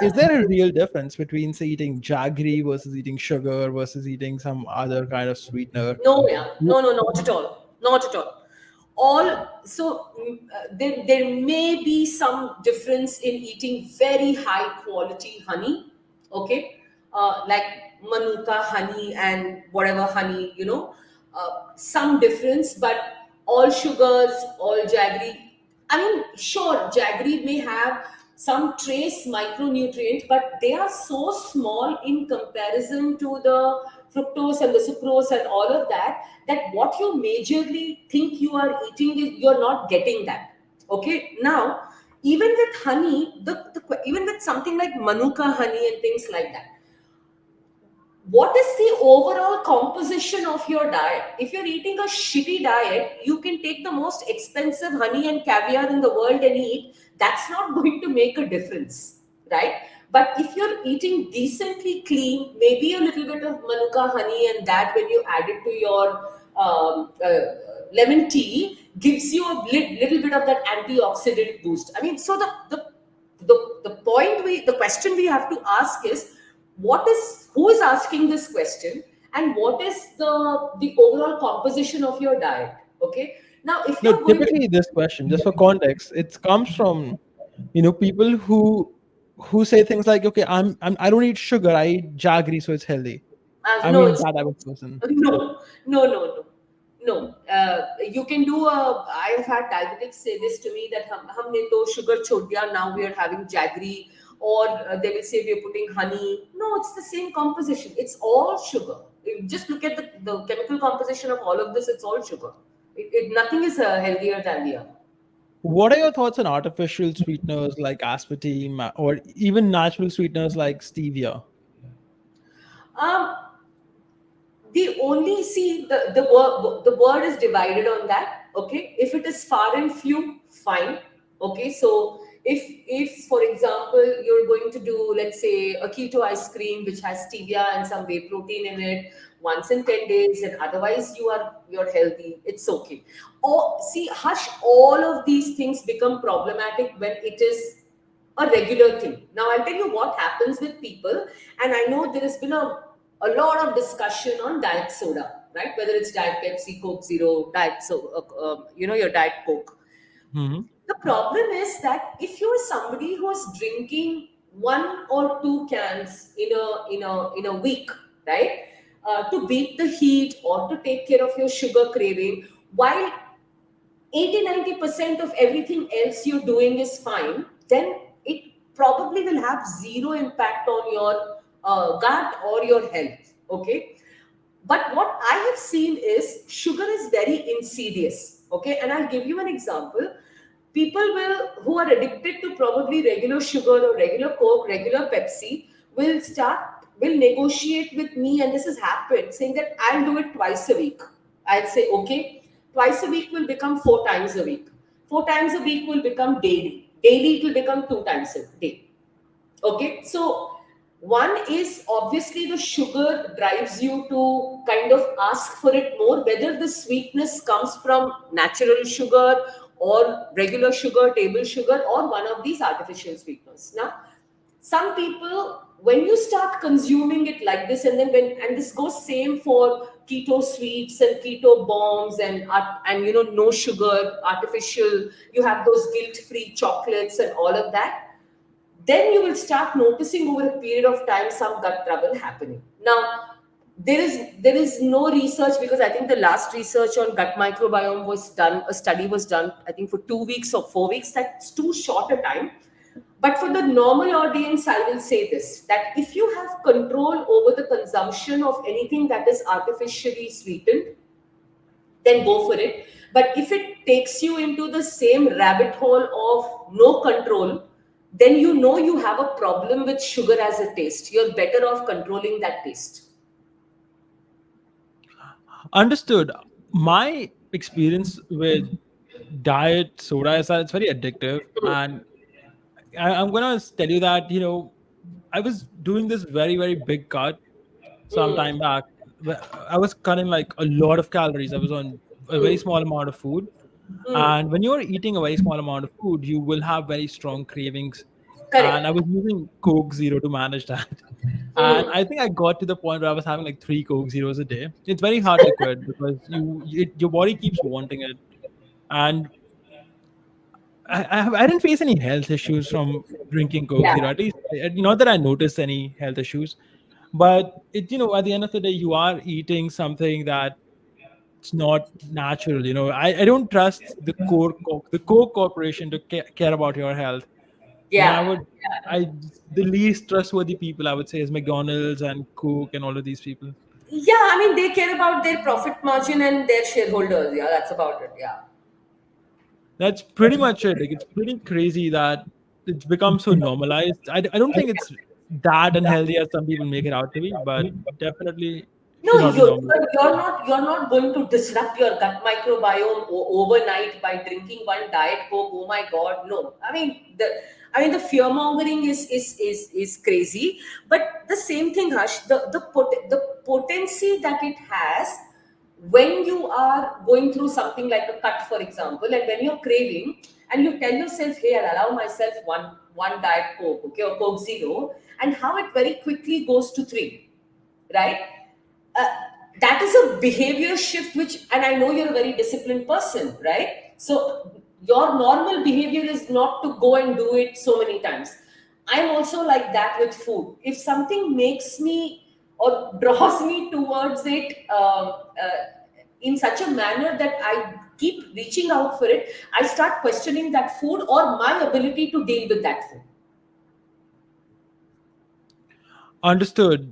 is there a real difference between, say, eating jaggery versus eating sugar versus eating some other kind of sweetener? No, yeah, no, no, not at all, not at all. All so there may be some difference in eating very high quality honey, okay, like Manuka honey and whatever honey, some difference, but all sugars, all jaggery. I mean, sure, jaggery may have some trace micronutrient, but they are so small in comparison to the fructose and the sucrose and all of that, that what you majorly think you are eating is you're not getting that. Okay, now even with honey, even with something like Manuka honey and things like that, what is the overall composition of your diet? If you're eating a shitty diet, you can take the most expensive honey and caviar in the world and eat. That's not going to make a difference, right? But if you're eating decently clean, maybe a little bit of Manuka honey and that when you add it to your lemon tea gives you a little bit of that antioxidant boost. I mean, so the question we have to ask is, who is asking this question, and what is the overall composition of your diet? Okay, now if No, you're going to typically this question, just for context, it comes from, people who say things like, okay, I don't eat sugar, I eat jaggery, so it's healthy. I no, mean, it's that type of person. no, no, no, no, no. You can do a. I have had diabetics say this to me that हमने तो sugar छोड़ दिया, now we are having jaggery, or they will say we are putting honey. No, it's the same composition. It's all sugar. Just look at the chemical composition of all of this. It's all sugar. Nothing is healthier than the other. What are your thoughts on artificial sweeteners like aspartame or even natural sweeteners like stevia? Um, the only see the word is divided on that. Okay, if it is far and few, fine. Okay, so if for example you're going to do, let's say, a keto ice cream which has stevia and some whey protein in it once in 10 days, and otherwise you're healthy, it's okay. Or see, hush, all of these things become problematic when it is a regular thing. Now, I'll tell you what happens with people, and I know there has been a lot of discussion on diet soda, right? Whether it's Diet Pepsi, Coke Zero, your Diet Coke. Hmm. The problem is that if you're somebody who's drinking one or two cans in a week, right, to beat the heat or to take care of your sugar craving, while 80-90% of everything else you're doing is fine, then it probably will have zero impact on your gut or your health. Okay, but what I have seen is sugar is very insidious. Okay, and I'll give you an example. People who are addicted to probably regular sugar or regular Coke, regular Pepsi, will negotiate with me, and this has happened, saying that I'll do it twice a week. I'll say, okay, twice a week will become 4 times a week. 4 times a week will become daily. Daily it will become 2 times a day. Okay, so one is obviously the sugar drives you to kind of ask for it more, whether the sweetness comes from natural sugar or regular sugar, table sugar, or one of these artificial sweeteners. Now, some people, when you start consuming it like this, and then and this goes same for keto sweets and keto bombs and no sugar, artificial, you have those guilt free chocolates and all of that, then you will start noticing over a period of time some gut trouble happening. Now, there is no research, because I think the last research on gut microbiome was done, a study was done, I think for 2 weeks or 4 weeks. That's too short a time. But for the normal audience, I will say this, that if you have control over the consumption of anything that is artificially sweetened, then go for it. But if it takes you into the same rabbit hole of no control, then you know you have a problem with sugar as a taste. You're better off controlling that taste. Understood. My experience with diet soda is that it's very addictive, and I'm gonna tell you that I was doing this very very big cut some Mm, time back. I was cutting like a lot of calories. I was on a very mm, small amount of food, mm, and when you're eating a very small amount of food, you will have very strong cravings. and I Correct. was using Coke Zero to manage that. And Mm. I think I got to the point where I was having like 3 Coke Zeros a day. It's very hard to quit because your body keeps wanting it. And I didn't face any health issues from drinking Coke Yeah. Zero. At least not that I noticed any health issues, but at the end of the day, you are eating something that it's not natural. I don't trust the Coke Corporation to care about your health. I Yeah. would, I the least trustworthy people I would say is McDonald's and Coke and all of these people. Yeah, I mean, they care about their profit margin and their shareholders. Yeah, that's about it. Yeah. That's pretty much it. Like, it's pretty crazy that it's become so normalized. I don't think it's that unhealthy as some people make it out to be, but definitely No, should not be normal. you're not going to disrupt your gut microbiome overnight by drinking one diet coke. Oh my god, no. I mean the fear mongering is crazy, but the same thing, Hush. The potency that it has when you are going through something like a cut, for example, and when you're craving, and you tell yourself, "Hey, I'll allow myself one diet coke, okay, or Coke Zero," and how it very quickly goes to three, right? uh, that is a behavior shift, which, and I know you're a very disciplined person, right? So your normal behavior is not to go and do it so many times. I'm also like that with food. If something makes me or draws me towards it in such a manner that I keep reaching out for it, I start questioning that food or my ability to deal with that food. Understood.